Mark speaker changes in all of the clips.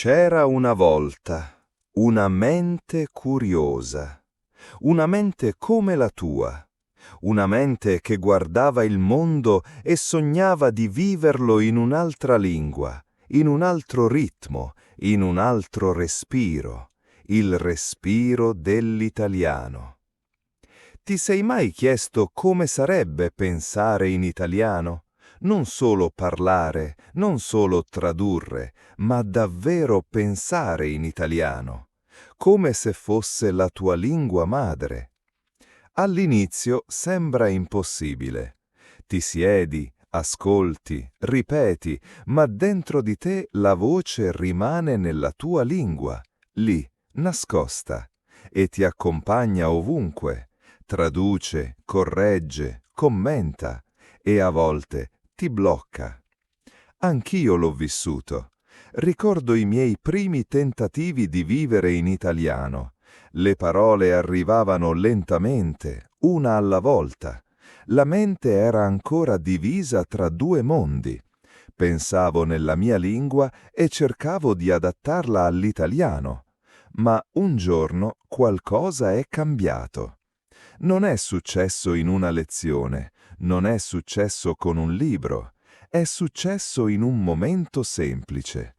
Speaker 1: C'era una volta una mente curiosa, una mente come la tua, una mente che guardava il mondo e sognava di viverlo in un'altra lingua, in un altro ritmo, in un altro respiro, il respiro dell'italiano. Ti sei mai chiesto come sarebbe pensare in italiano? Non solo parlare, non solo tradurre, ma davvero pensare in italiano, come se fosse la tua lingua madre. All'inizio sembra impossibile. Ti siedi, ascolti, ripeti, ma dentro di te la voce rimane nella tua lingua, lì, nascosta, e ti accompagna ovunque, traduce, corregge, commenta e a volte ti blocca. Anch'io l'ho vissuto. Ricordo i miei primi tentativi di vivere in italiano. Le parole arrivavano lentamente, una alla volta. La mente era ancora divisa tra due mondi. Pensavo nella mia lingua e cercavo di adattarla all'italiano. Ma un giorno qualcosa è cambiato. Non è successo in una lezione, non è successo con un libro, è successo in un momento semplice.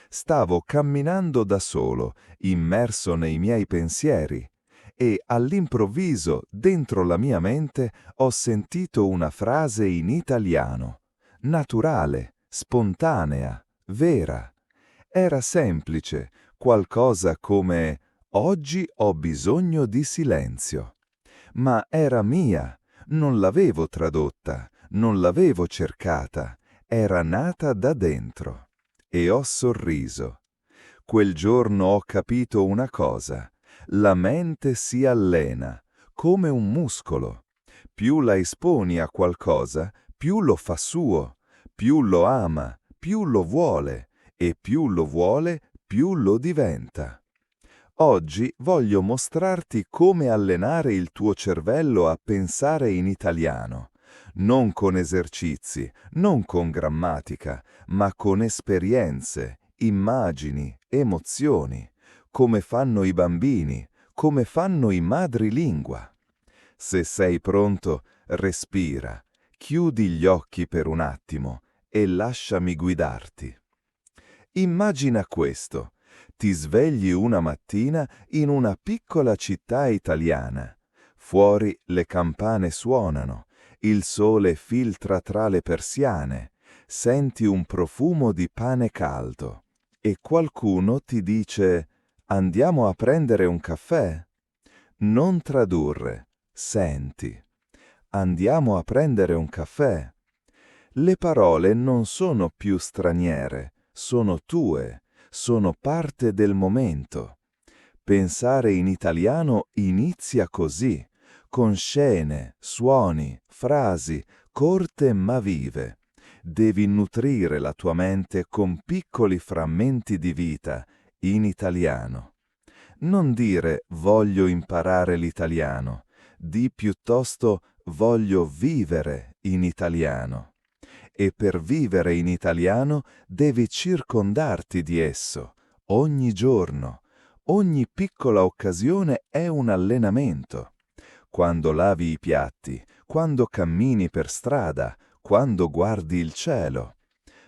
Speaker 1: Stavo camminando da solo, immerso nei miei pensieri, e all'improvviso, dentro la mia mente, ho sentito una frase in italiano, naturale, spontanea, vera. Era semplice, qualcosa come «Oggi ho bisogno di silenzio». Ma era mia, non l'avevo tradotta, non l'avevo cercata, era nata da dentro. E ho sorriso. Quel giorno ho capito una cosa: la mente si allena, come un muscolo. Più la esponi a qualcosa, più lo fa suo, più lo ama, più lo vuole, e più lo vuole, più lo diventa. Oggi voglio mostrarti come allenare il tuo cervello a pensare in italiano, non con esercizi, non con grammatica, ma con esperienze, immagini, emozioni, come fanno i bambini, come fanno i madrelingua. Se sei pronto, respira, chiudi gli occhi per un attimo e lasciami guidarti. Immagina questo. Ti svegli una mattina in una piccola città italiana. Fuori le campane suonano, il sole filtra tra le persiane, senti un profumo di pane caldo e qualcuno ti dice «Andiamo a prendere un caffè?» Non tradurre, senti. Andiamo a prendere un caffè. Le parole non sono più straniere, sono tue. Sono parte del momento. Pensare in italiano inizia così, con scene, suoni, frasi, corte ma vive. Devi nutrire la tua mente con piccoli frammenti di vita, in italiano. Non dire voglio imparare l'italiano, di piuttosto voglio vivere in italiano. E per vivere in italiano devi circondarti di esso, ogni giorno. Ogni piccola occasione è un allenamento. Quando lavi i piatti, quando cammini per strada, quando guardi il cielo.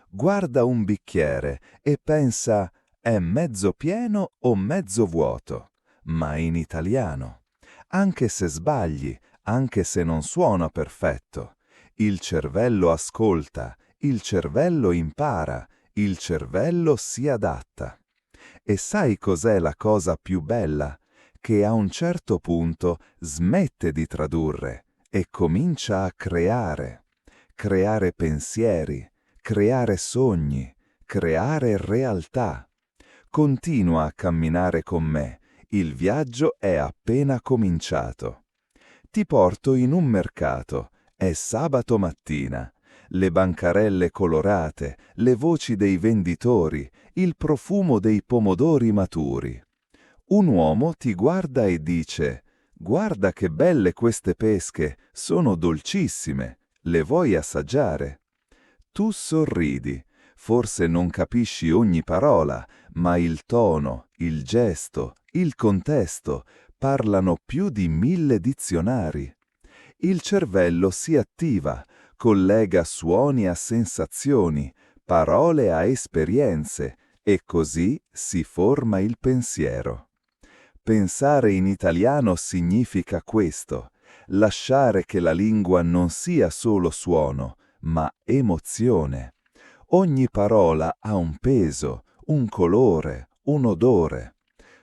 Speaker 1: Guarda un bicchiere e pensa è mezzo pieno o mezzo vuoto, ma in italiano. Anche se sbagli, anche se non suona perfetto. Il cervello ascolta, il cervello impara, il cervello si adatta. E sai cos'è la cosa più bella? Che a un certo punto smette di tradurre e comincia a creare. Creare pensieri, creare sogni, creare realtà. Continua a camminare con me, il viaggio è appena cominciato. Ti porto in un mercato. È sabato mattina. Le bancarelle colorate, le voci dei venditori, il profumo dei pomodori maturi. Un uomo ti guarda e dice: «Guarda che belle queste pesche, sono dolcissime, le vuoi assaggiare?» Tu sorridi, Forse non capisci ogni parola, ma il tono, il gesto, il contesto parlano più di 1000 dizionari. Il cervello si attiva, collega suoni a sensazioni, parole a esperienze, e così si forma il pensiero. Pensare in italiano significa questo: lasciare che la lingua non sia solo suono, ma emozione. Ogni parola ha un peso, un colore, un odore.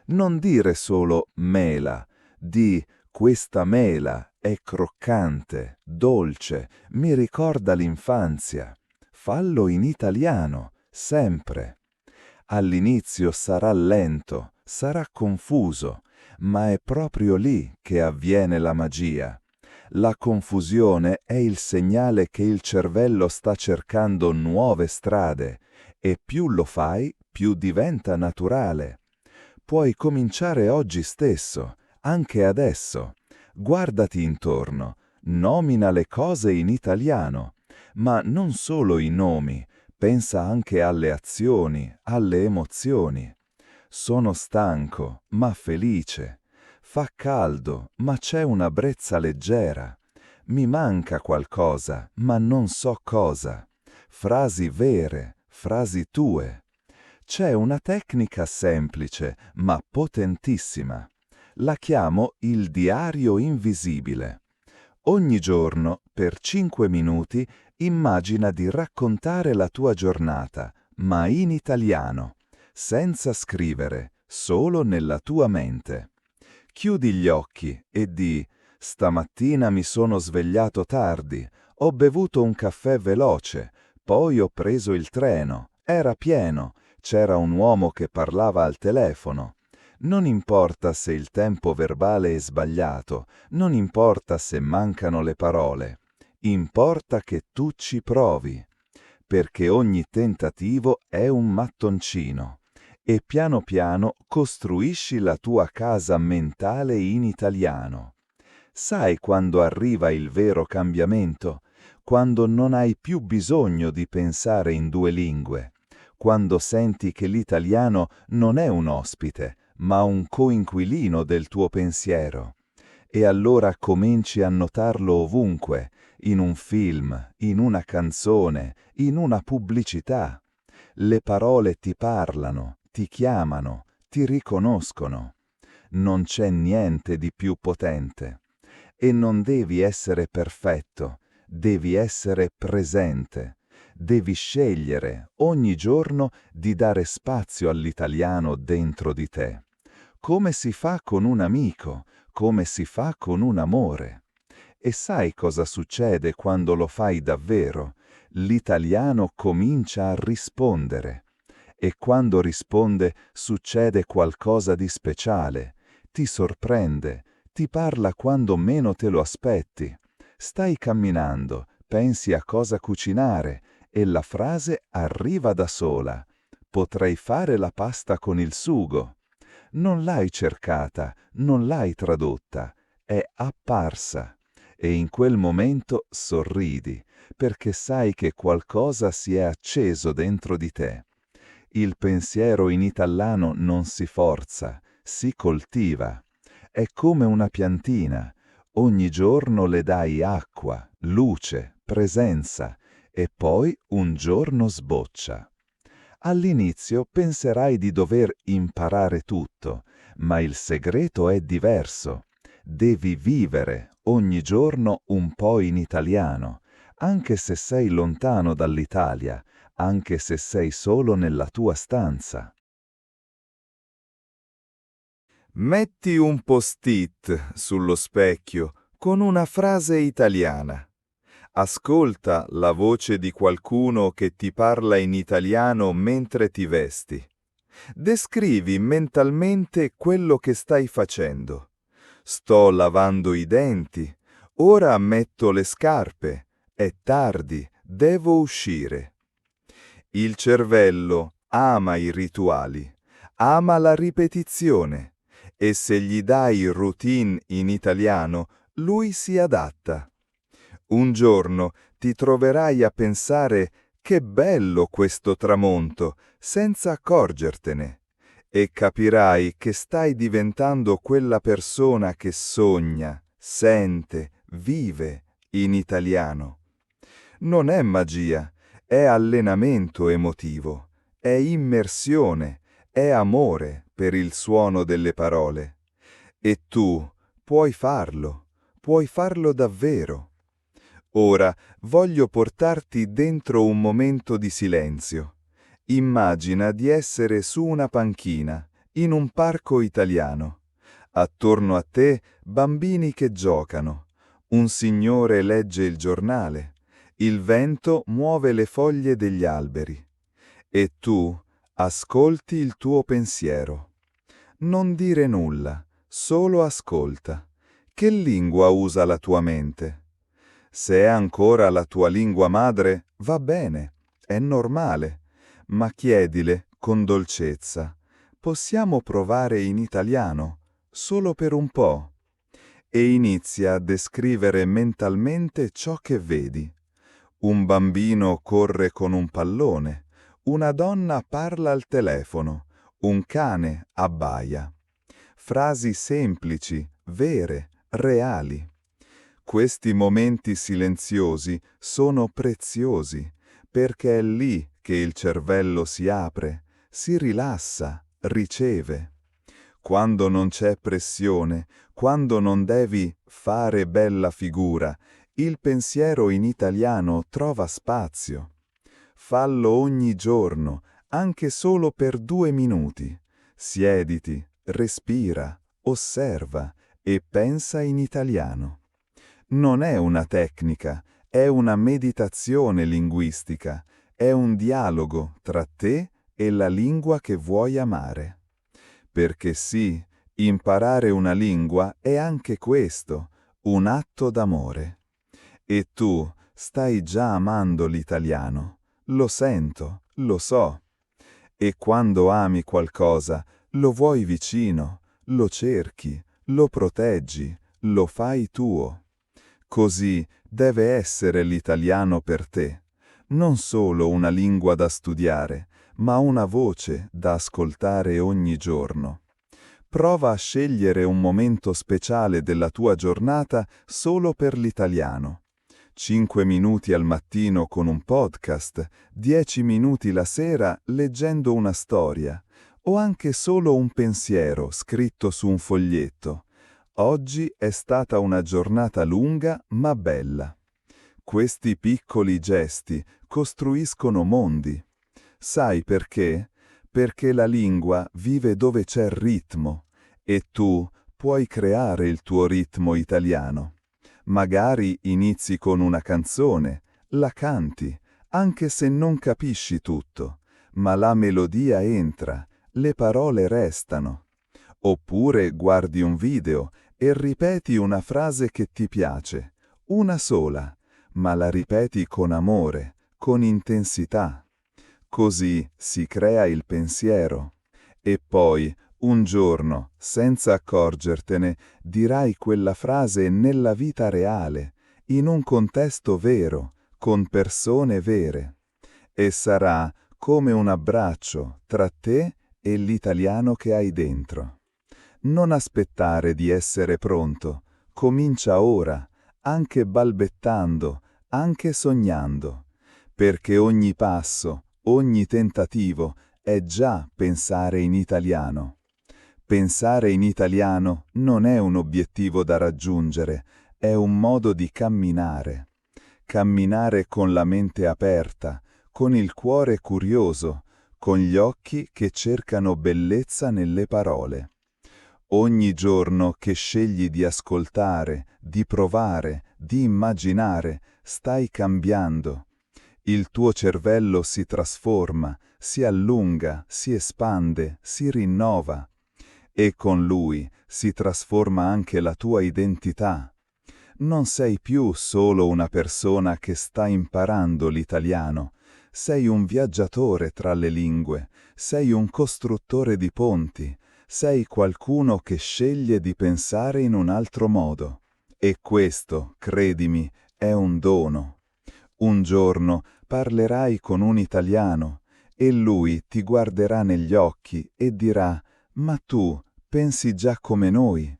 Speaker 1: Non dire solo mela, di questa mela è croccante, dolce, mi ricorda l'infanzia. Fallo in italiano, sempre. All'inizio sarà lento, sarà confuso, ma è proprio lì che avviene la magia. La confusione è il segnale che il cervello sta cercando nuove strade e più lo fai, più diventa naturale. Puoi cominciare oggi stesso, anche adesso. Guardati intorno, nomina le cose in italiano, ma non solo i nomi, pensa anche alle azioni, alle emozioni. Sono stanco, ma felice. Fa caldo, ma c'è una brezza leggera. Mi manca qualcosa, ma non so cosa. Frasi vere, frasi tue. C'è una tecnica semplice, ma potentissima. La chiamo il diario invisibile. Ogni giorno, per 5 minuti, immagina di raccontare la tua giornata, ma in italiano, senza scrivere, solo nella tua mente. Chiudi gli occhi e di: stamattina mi sono svegliato tardi, ho bevuto un caffè veloce, poi ho preso il treno, era pieno, c'era un uomo che parlava al telefono. Non importa se il tempo verbale è sbagliato, non importa se mancano le parole, importa che tu ci provi, perché ogni tentativo è un mattoncino e piano piano costruisci la tua casa mentale in italiano. Sai quando arriva il vero cambiamento? Quando non hai più bisogno di pensare in 2 lingue, quando senti che l'italiano non è un ospite, ma un coinquilino del tuo pensiero. E allora cominci a notarlo ovunque, in un film, in una canzone, in una pubblicità. Le parole ti parlano, ti chiamano, ti riconoscono. Non c'è niente di più potente. E non devi essere perfetto, devi essere presente. Devi scegliere ogni giorno di dare spazio all'italiano dentro di te. Come si fa con un amico, come si fa con un amore. E sai cosa succede quando lo fai davvero? L'italiano comincia a rispondere. E quando risponde succede qualcosa di speciale. Ti sorprende, ti parla quando meno te lo aspetti. Stai camminando, pensi a cosa cucinare e la frase arriva da sola. Potrei fare la pasta con il sugo. Non l'hai cercata, non l'hai tradotta, è apparsa. E in quel momento sorridi, perché sai che qualcosa si è acceso dentro di te. Il pensiero in italiano non si forza, si coltiva. È come una piantina. Ogni giorno le dai acqua, luce, presenza, e poi un giorno sboccia. All'inizio penserai di dover imparare tutto, ma il segreto è diverso. Devi vivere ogni giorno un po' in italiano, anche se sei lontano dall'Italia, anche se sei solo nella tua stanza. Metti un post-it sullo specchio con una frase italiana. Ascolta la voce di qualcuno che ti parla in italiano mentre ti vesti. Descrivi mentalmente quello che stai facendo. Sto lavando i denti. Ora metto le scarpe. È tardi, devo uscire. Il cervello ama i rituali, ama la ripetizione, e se gli dai routine in italiano, lui si adatta. Un giorno ti troverai a pensare Che bello questo tramonto, senza accorgertene. E capirai che stai diventando quella persona che sogna, sente, vive in italiano. Non è magia, è allenamento emotivo, è immersione, è amore per il suono delle parole. E tu puoi farlo davvero. Ora voglio portarti dentro un momento di silenzio. Immagina di essere su una panchina, in un parco italiano. Attorno a te bambini che giocano. Un signore legge il giornale. Il vento muove le foglie degli alberi. E tu ascolti il tuo pensiero. Non dire nulla, solo ascolta. Che lingua usa la tua mente? Se è ancora la tua lingua madre, va bene, è normale, ma chiedile con dolcezza: possiamo provare in italiano, solo per un po'? E inizia a descrivere mentalmente ciò che vedi. Un bambino corre con un pallone, una donna parla al telefono, un cane abbaia. Frasi semplici, vere, reali. Questi momenti silenziosi sono preziosi, perché è lì che il cervello si apre, si rilassa, riceve. Quando non c'è pressione, quando non devi fare bella figura, il pensiero in italiano trova spazio. Fallo ogni giorno, anche solo per 2 minuti. Siediti, respira, osserva e pensa in italiano. Non è una tecnica, è una meditazione linguistica, è un dialogo tra te e la lingua che vuoi amare. Perché sì, imparare una lingua è anche questo, un atto d'amore. E tu stai già amando l'italiano, lo sento, lo so. E quando ami qualcosa, lo vuoi vicino, lo cerchi, lo proteggi, lo fai tuo. Così deve essere l'italiano per te, non solo una lingua da studiare, ma una voce da ascoltare ogni giorno. Prova a scegliere un momento speciale della tua giornata solo per l'italiano. 5 minuti al mattino con un podcast, 10 minuti la sera leggendo una storia, o anche solo un pensiero scritto su un foglietto. Oggi è stata una giornata lunga ma bella. Questi piccoli gesti costruiscono mondi. Sai perché? Perché la lingua vive dove c'è ritmo e tu puoi creare il tuo ritmo italiano. Magari inizi con una canzone, la canti, anche se non capisci tutto, ma la melodia entra, le parole restano. Oppure guardi un video e ripeti una frase che ti piace, una sola, ma la ripeti con amore, con intensità. Così si crea il pensiero. E poi, un giorno, senza accorgertene, dirai quella frase nella vita reale, in un contesto vero, con persone vere. E sarà come un abbraccio tra te e l'italiano che hai dentro. Non aspettare di essere pronto, comincia ora, anche balbettando, anche sognando, perché ogni passo, ogni tentativo è già pensare in italiano. Pensare in italiano non è un obiettivo da raggiungere, è un modo di camminare. Camminare con la mente aperta, con il cuore curioso, con gli occhi che cercano bellezza nelle parole. Ogni giorno che scegli di ascoltare, di provare, di immaginare, stai cambiando. Il tuo cervello si trasforma, si allunga, si espande, si rinnova. E con lui si trasforma anche la tua identità. Non sei più solo una persona che sta imparando l'italiano, sei un viaggiatore tra le lingue, sei un costruttore di ponti, sei qualcuno che sceglie di pensare in un altro modo. E questo, credimi, è un dono. Un giorno
Speaker 2: parlerai con un italiano e lui ti guarderà negli occhi e dirà: «Ma tu pensi già come noi?»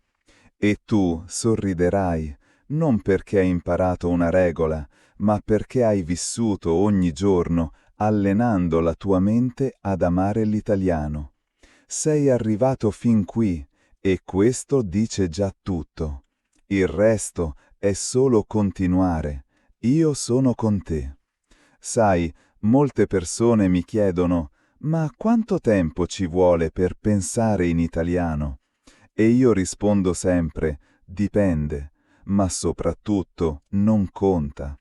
Speaker 2: E tu sorriderai, non perché hai imparato una regola, ma perché hai vissuto ogni giorno allenando la tua mente ad amare l'italiano. Sei arrivato fin qui e questo dice già tutto. Il resto è solo continuare. Io sono con te. Sai, molte persone mi chiedono: «Ma quanto tempo ci vuole per pensare in italiano?» E io rispondo sempre: dipende, ma soprattutto non conta.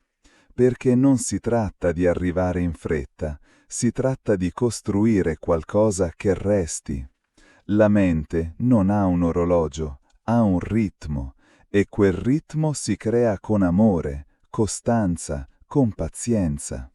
Speaker 2: Perché non si tratta di arrivare in fretta, si tratta di costruire qualcosa che resti. La mente non ha un orologio, ha un ritmo, e quel ritmo si crea con amore, costanza, con pazienza.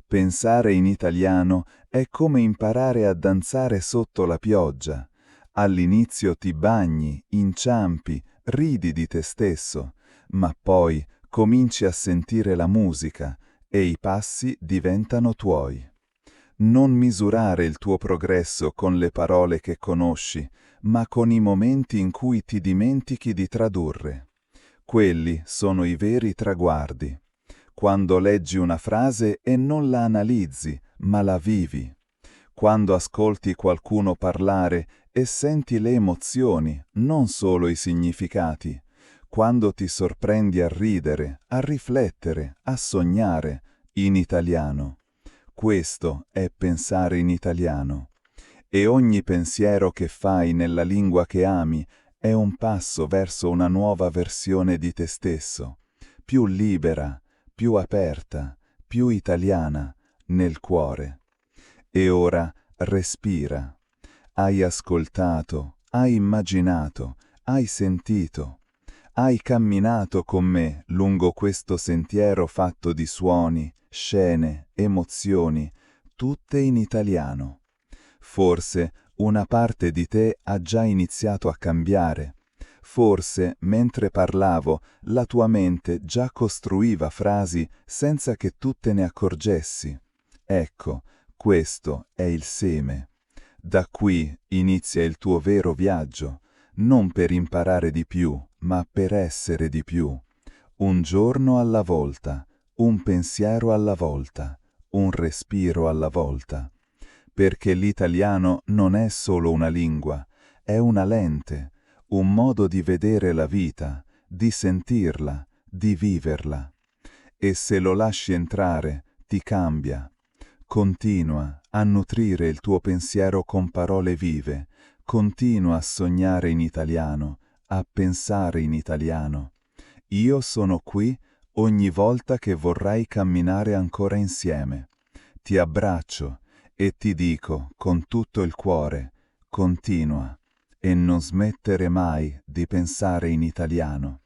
Speaker 2: Pensare in italiano è come imparare a danzare sotto la pioggia. All'inizio ti bagni, inciampi, ridi di te stesso, ma poi cominci a sentire la musica e i passi diventano tuoi. Non misurare il tuo progresso con le parole che conosci, ma con i momenti in cui ti dimentichi di tradurre. Quelli sono i veri traguardi. Quando leggi una frase e non la analizzi, ma la vivi. Quando ascolti qualcuno parlare e senti le emozioni, non solo i significati. Quando ti sorprendi a ridere, a riflettere, a sognare, in italiano. Questo è pensare in italiano. E ogni pensiero che fai nella lingua che ami è un passo verso una nuova versione di te stesso, più libera, più aperta, più italiana, nel cuore. E ora respira. Hai ascoltato, hai immaginato, hai sentito. Hai camminato con me lungo questo sentiero fatto di suoni, scene, emozioni, tutte in italiano. Forse una parte di te ha già iniziato a cambiare. Forse, mentre parlavo, la tua mente già costruiva frasi senza che tu te ne accorgessi. Ecco, questo è il seme. Da qui inizia il tuo vero viaggio, non per imparare di più, ma per essere di più. Un giorno alla volta, un pensiero alla volta, un respiro alla volta. Perché l'italiano non è solo una lingua, è una lente, un modo di vedere la vita, di sentirla, di viverla. E se lo lasci entrare, ti cambia. Continua a nutrire il tuo pensiero con parole vive, continua a sognare in italiano, a pensare in italiano. Io sono qui ogni volta che vorrai camminare ancora insieme. Ti abbraccio e ti dico con tutto il cuore: continua e non smettere mai di pensare in italiano.